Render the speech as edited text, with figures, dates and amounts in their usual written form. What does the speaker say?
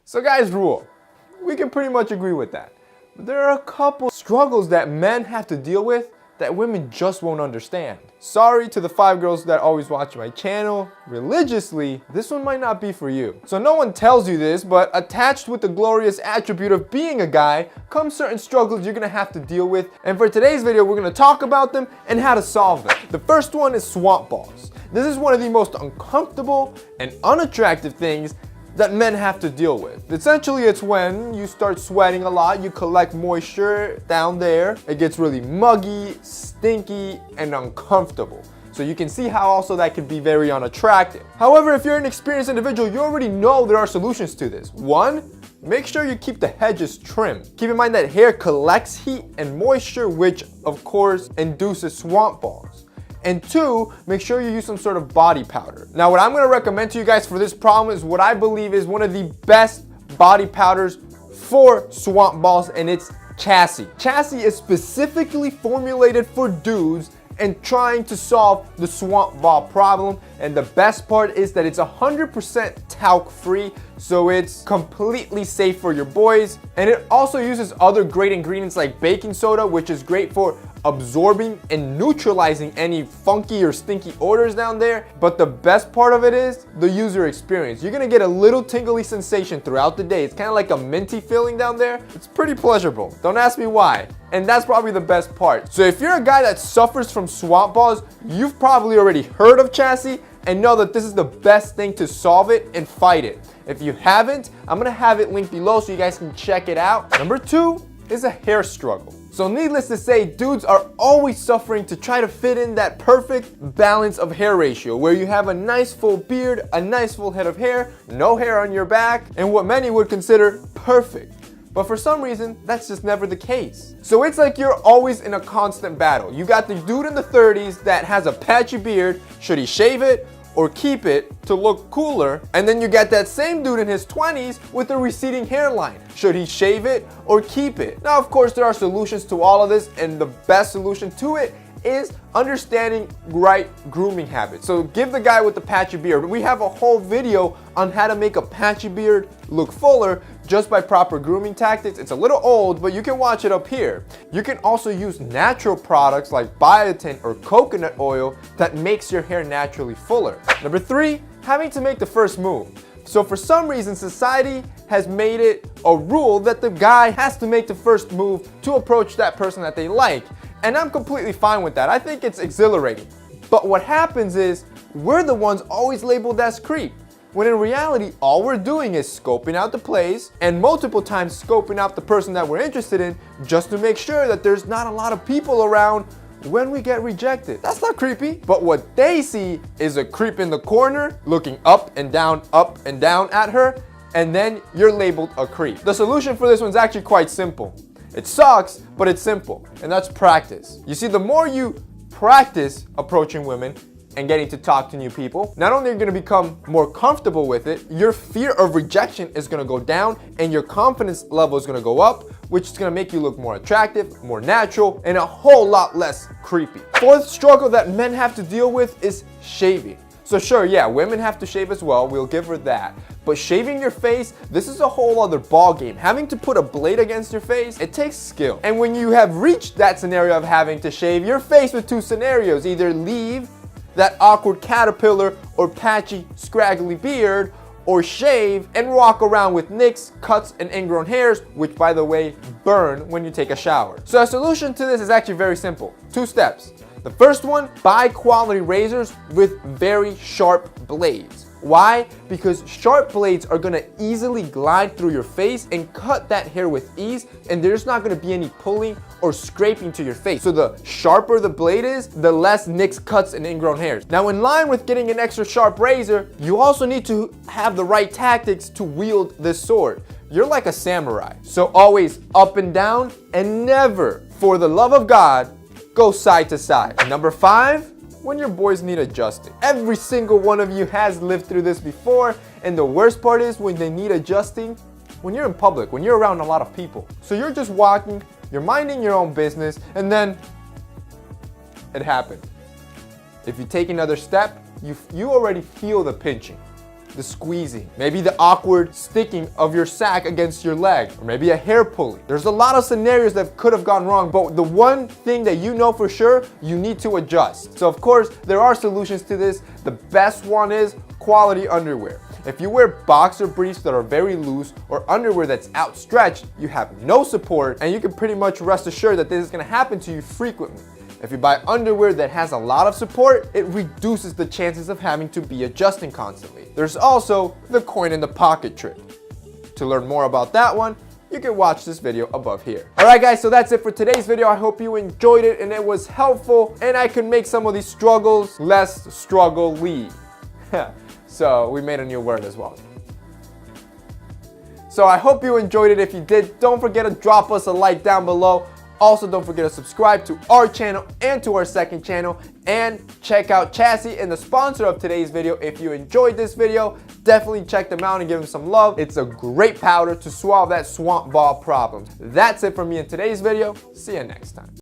So guys, rule. We can pretty much agree with that. But there are a couple struggles that men have to deal with that women just won't understand. Sorry to the 5 girls that always watch my channel religiously, this one might not be for you. So no one tells you this, but attached with the glorious attribute of being a guy comes certain struggles you're gonna have to deal with. And for today's video, we're gonna talk about them and how to solve them. The first one is swamp balls. This is one of the most uncomfortable and unattractive things that men have to deal with. Essentially, it's when you start sweating a lot, you collect moisture down there, it gets really muggy, stinky, and uncomfortable. So you can see how also that can be very unattractive. However, if you're an experienced individual, you already know there are solutions to this. One, make sure you keep the hedges trimmed. Keep in mind that hair collects heat and moisture, which of course induces swamp balls. And 2, make sure you use some sort of body powder. Now, what I'm gonna recommend to you guys for this problem is what I believe is one of the best body powders for swamp balls, and it's Chassis. Chassis is specifically formulated for dudes and trying to solve the swamp ball problem. And the best part is that it's 100% talc free, so it's completely safe for your boys. And it also uses other great ingredients like baking soda, which is great for absorbing and neutralizing any funky or stinky odors down there. But the best part of it is the user experience. You're gonna get a little tingly sensation throughout the day. It's kind of like a minty feeling down there. It's pretty pleasurable. Don't ask me why. And that's probably the best part. So if you're a guy that suffers from swamp balls, you've probably already heard of Chassis and know that this is the best thing to solve it and fight it. If you haven't, I'm gonna have it linked below so you guys can check it out. Number 2 is a hair struggle. So needless to say, dudes are always suffering to try to fit in that perfect balance of hair ratio where you have a nice full beard, a nice full head of hair, no hair on your back, and what many would consider perfect. But for some reason, that's just never the case. So it's like you're always in a constant battle. You got the dude in the 30s that has a patchy beard. Should he shave it or keep it to look cooler? And then you got that same dude in his 20s with a receding hairline. Should he shave it or keep it? Now, of course, there are solutions to all of this, and the best solution to it is understanding right grooming habits. So give the guy with the patchy beard. We have a whole video on how to make a patchy beard look fuller just by proper grooming tactics. It's a little old, but you can watch it up here. You can also use natural products like biotin or coconut oil that makes your hair naturally fuller. Number 3, having to make the first move. So for some reason, society has made it a rule that the guy has to make the first move to approach that person that they like. And I'm completely fine with that. I think it's exhilarating. But what happens is we're the ones always labeled as creep, when in reality, all we're doing is scoping out the place and multiple times scoping out the person that we're interested in just to make sure that there's not a lot of people around when we get rejected. That's not creepy. But what they see is a creep in the corner looking up and down at her, and then you're labeled a creep. The solution for this one's actually quite simple. It sucks, but it's simple, and that's practice. You see, the more you practice approaching women and getting to talk to new people, not only are you gonna become more comfortable with it, your fear of rejection is gonna go down and your confidence level is gonna go up, which is gonna make you look more attractive, more natural, and a whole lot less creepy. 4th struggle that men have to deal with is shaving. So sure, yeah, women have to shave as well, we'll give her that. But shaving your face, this is a whole other ball game. Having to put a blade against your face, it takes skill. And when you have reached that scenario of having to shave, you're faced with 2 scenarios. Either leave that awkward caterpillar or patchy, scraggly beard, or shave and walk around with nicks, cuts, and ingrown hairs, which by the way, burn when you take a shower. So a solution to this is actually very simple. 2 steps. The first one, buy quality razors with very sharp blades. Why? Because sharp blades are gonna easily glide through your face and cut that hair with ease, and there's not gonna be any pulling or scraping to your face. So the sharper the blade is, the less nicks, cuts, and ingrown hairs. Now, in line with getting an extra sharp razor, you also need to have the right tactics to wield this sword. You're like a samurai, so always up and down, and never, for the love of God, go side to side. Number 5, when your boys need adjusting. Every single one of you has lived through this before, and the worst part is when they need adjusting, when you're in public, when you're around a lot of people. So you're just walking, you're minding your own business, and then it happened. If you take another step, you already feel the pinching. the squeezing, maybe the awkward sticking of your sack against your leg, or maybe a hair pulling. There's a lot of scenarios that could have gone wrong, but the one thing that you know for sure, you need to adjust. So of course, there are solutions to this. The best one is quality underwear. If you wear boxer briefs that are very loose or underwear that's outstretched, you have no support, and you can pretty much rest assured that this is going to happen to you frequently. If you buy underwear that has a lot of support, it reduces the chances of having to be adjusting constantly. There's also the coin in the pocket trick. To learn more about that one, you can watch this video above here. Alright guys, so that's it for today's video. I hope you enjoyed it and it was helpful, and I can make some of these struggles less struggle-y. So we made a new word as well. So I hope you enjoyed it. If you did, don't forget to drop us a like down below. Also, don't forget to subscribe to our channel and to our second channel, and check out Chassis and the sponsor of today's video. If you enjoyed this video, definitely check them out and give them some love. It's a great powder to solve that swamp ball problem. That's it from me in today's video. See you next time.